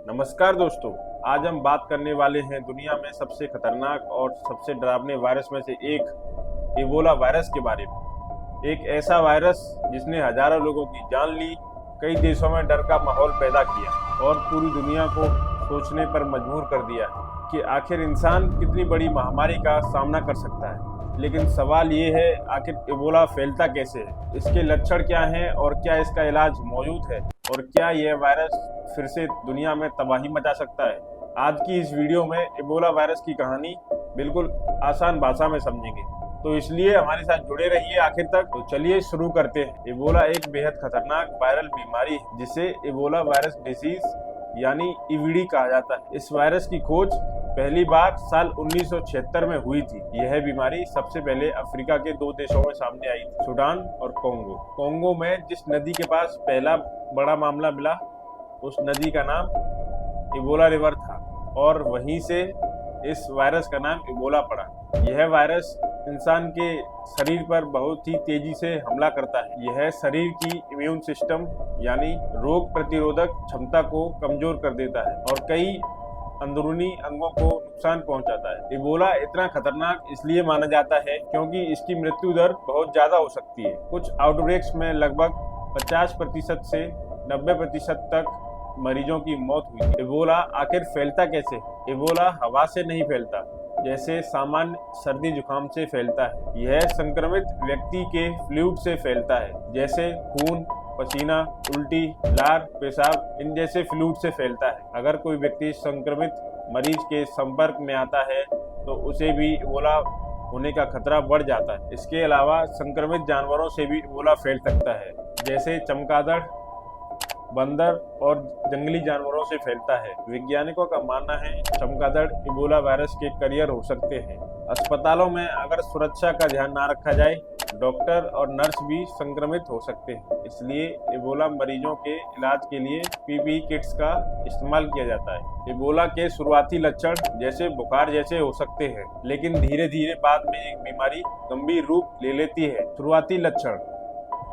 नमस्कार दोस्तों। आज हम बात करने वाले हैं दुनिया में सबसे खतरनाक और सबसे डरावने वायरस में से एक इबोला वायरस के बारे में। एक ऐसा वायरस जिसने हजारों लोगों की जान ली, कई देशों में डर का माहौल पैदा किया और पूरी दुनिया को सोचने पर मजबूर कर दिया कि आखिर इंसान कितनी बड़ी महामारी का सामना कर सकता है। लेकिन सवाल ये है, आखिर इबोला फैलता कैसे है, इसके लक्षण क्या हैं और क्या इसका इलाज मौजूद है, और क्या यह वायरस फिर से दुनिया में तबाही मचा सकता है। आज की इस वीडियो में इबोला वायरस की कहानी बिल्कुल आसान भाषा में समझेंगे, तो इसलिए हमारे साथ जुड़े रहिए आखिर तक। तो चलिए शुरू करते हैं। इबोला एक बेहद खतरनाक वायरल बीमारी है जिसे इबोला वायरस डिसीज यानी ईवीडी कहा जाता है। इस वायरस की खोज पहली बार साल 1976 में हुई थी। यह बीमारी सबसे पहले अफ्रीका के दो देशों में सामने आई थी, सूडान और कोंगो। कोंगो में जिस नदी के पास पहला बड़ा मामला मिला, उस नदी का नाम इबोला रिवर था और वहीं से इस वायरस का नाम इबोला पड़ा। यह वायरस इंसान के शरीर पर बहुत ही तेजी से हमला करता है। यह शरीर की इम्यून सिस्टम यानी रोग प्रतिरोधक क्षमता को कमजोर कर देता है और कई अंदरूनी अंगों को नुकसान पहुंचाता है। इबोला इतना खतरनाक इसलिए माना जाता है क्योंकि इसकी मृत्यु दर बहुत ज्यादा हो सकती है। कुछ आउटब्रेक्स में लगभग 50% से 90% तक मरीजों की मौत हुई। इबोला आखिर फैलता कैसे? इबोला हवा से नहीं फैलता जैसे सामान्य सर्दी जुकाम से फैलता है। यह संक्रमित व्यक्ति के फ्लूइड से फैलता है, जैसे खून, पसीना, उल्टी, लार, पेशाब, इन जैसे फ्लूइड से फैलता है। अगर कोई व्यक्ति संक्रमित मरीज के संपर्क में आता है तो उसे भी इबोला होने का खतरा बढ़ जाता है। इसके अलावा संक्रमित जानवरों से भी इबोला फैल सकता है, जैसे चमगादड़, बंदर और जंगली जानवरों से फैलता है। वैज्ञानिकों का मानना है चमगादड़ इबोला वायरस के कैरियर हो सकते हैं। अस्पतालों में अगर सुरक्षा का ध्यान ना रखा जाए, डॉक्टर और नर्स भी संक्रमित हो सकते हैं। इसलिए इबोला मरीजों के इलाज के लिए पीपीई किट्स का इस्तेमाल किया जाता है। इबोला के शुरुआती लक्षण जैसे बुखार जैसे हो सकते हैं, लेकिन धीरे धीरे बाद में एक बीमारी गंभीर रूप ले लेती है। शुरुआती लक्षण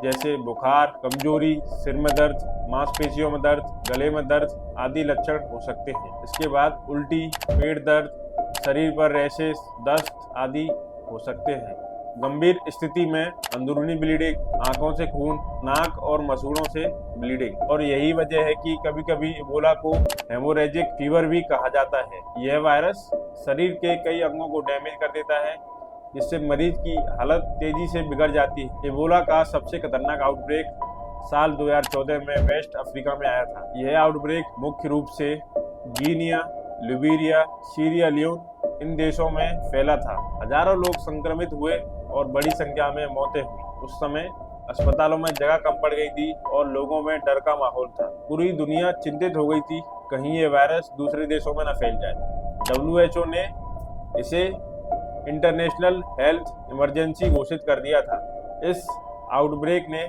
जैसे बुखार, कमजोरी, सिर में दर्द, मांसपेशियों में दर्द, गले में दर्द आदि लक्षण हो सकते हैं। इसके बाद उल्टी, पेट दर्द, शरीर पर रैशेस, दस्त आदि हो सकते हैं। गंभीर स्थिति में अंदरूनी ब्लीडिंग, आंखों से खून, नाक और मसूड़ों से ब्लीडिंग। और यही वजह है कि कभी कभी इबोला को हेमोरेजिक फीवर भी कहा जाता है। यह वायरस शरीर के कई अंगों को डैमेज कर देता है, जिससे मरीज की हालत तेजी से बिगड़ जाती है। इबोला का सबसे खतरनाक आउटब्रेक साल 2014 में वेस्ट अफ्रीका में आया था। यह आउटब्रेक मुख्य रूप से गिनिया, लिबेरिया, सीरिया लियोन इन देशों में फैला था। हजारों लोग संक्रमित हुए और बड़ी संख्या में मौतें हुई। उस समय अस्पतालों में जगह कम पड़ गई थी और लोगों में डर का माहौल था। पूरी दुनिया चिंतित हो गई थी, कहीं ये वायरस दूसरे देशों में न फैल जाए। WHO ने इसे इंटरनेशनल हेल्थ इमरजेंसी घोषित कर दिया था। इस आउटब्रेक ने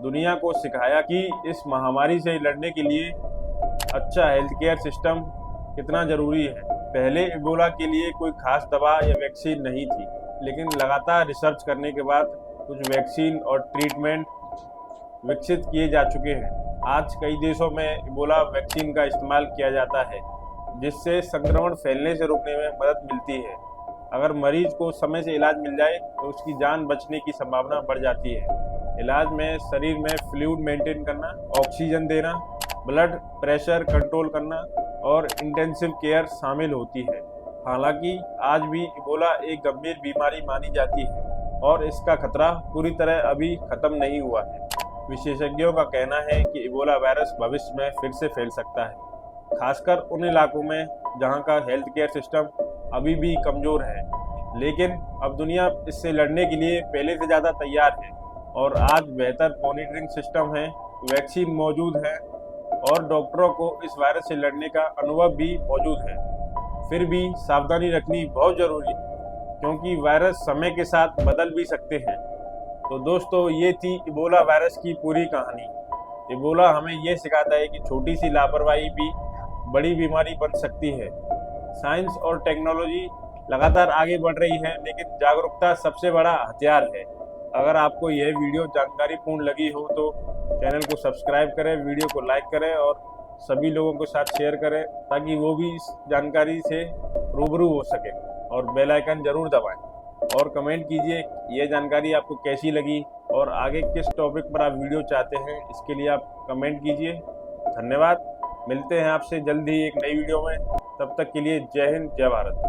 दुनिया को सिखाया कि इस महामारी से लड़ने के लिए अच्छा हेल्थ केयर सिस्टम कितना जरूरी है। पहले इबोला के लिए कोई खास दवा या वैक्सीन नहीं थी, लेकिन लगातार रिसर्च करने के बाद कुछ वैक्सीन और ट्रीटमेंट विकसित किए जा चुके हैं। आज कई देशों में इबोला वैक्सीन का इस्तेमाल किया जाता है, जिससे संक्रमण फैलने से रोकने में मदद मिलती है। अगर मरीज को समय से इलाज मिल जाए तो उसकी जान बचने की संभावना बढ़ जाती है। इलाज में शरीर में फ्लूइड मेंटेन करना, ऑक्सीजन देना, ब्लड प्रेशर कंट्रोल करना और इंटेंसिव केयर शामिल होती है। हालांकि आज भी इबोला एक गंभीर बीमारी मानी जाती है और इसका खतरा पूरी तरह अभी खत्म नहीं हुआ है। विशेषज्ञों का कहना है कि इबोला वायरस भविष्य में फिर से फैल सकता है, खासकर उन इलाकों में जहां का हेल्थ केयर सिस्टम अभी भी कमजोर है। लेकिन अब दुनिया इससे लड़ने के लिए पहले से ज़्यादा तैयार है और आज बेहतर मॉनिटरिंग सिस्टम है, वैक्सीन मौजूद है और डॉक्टरों को इस वायरस से लड़ने का अनुभव भी मौजूद है। फिर भी सावधानी रखनी बहुत ज़रूरी है, क्योंकि वायरस समय के साथ बदल भी सकते हैं। तो दोस्तों, ये थी इबोला वायरस की पूरी कहानी। इबोला हमें ये सिखाता है कि छोटी सी लापरवाही भी बड़ी बीमारी बन सकती है। साइंस और टेक्नोलॉजी लगातार आगे बढ़ रही है, लेकिन जागरूकता सबसे बड़ा हथियार है। अगर आपको यह वीडियो जानकारीपूर्ण लगी हो तो चैनल को सब्सक्राइब करें, वीडियो को लाइक करें और सभी लोगों के साथ शेयर करें ताकि वो भी इस जानकारी से रूबरू हो सके, और बेल आइकन जरूर दबाएं और कमेंट कीजिए ये जानकारी आपको कैसी लगी और आगे किस टॉपिक पर आप वीडियो चाहते हैं, इसके लिए आप कमेंट कीजिए। धन्यवाद। मिलते हैं आपसे जल्द ही एक नई वीडियो में, तब तक के लिए जय हिंद, जय भारत।